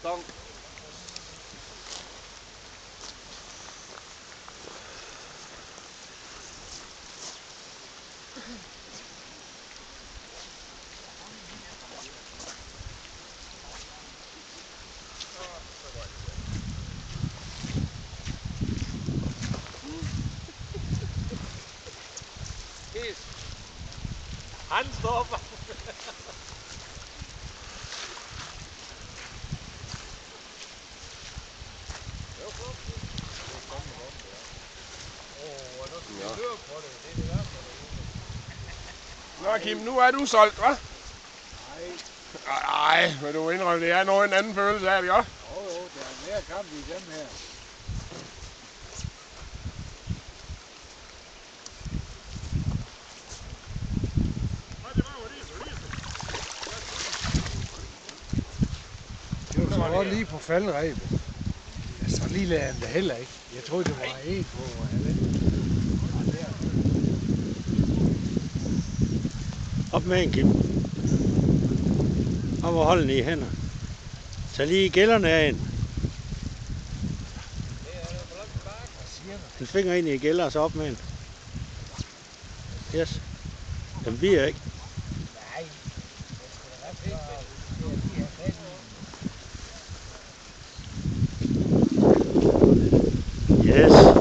Dong. Han stopper. Nå Kim, nu er du solgt, hva'? Nej, men du indrømmer, det er noget en anden følelse af det, hva'? Jo, der er mere kamp i dem her. Det var så godt lige på faldrebet. Ja, så lille er den da heller ikke. Jeg troede, det var en på Op med en, Kim. Op og hold den i hænder. Tag lige gælderne af en. En finger ind i gælder, og så op med en. Yes. Den bliver ikke. Yes.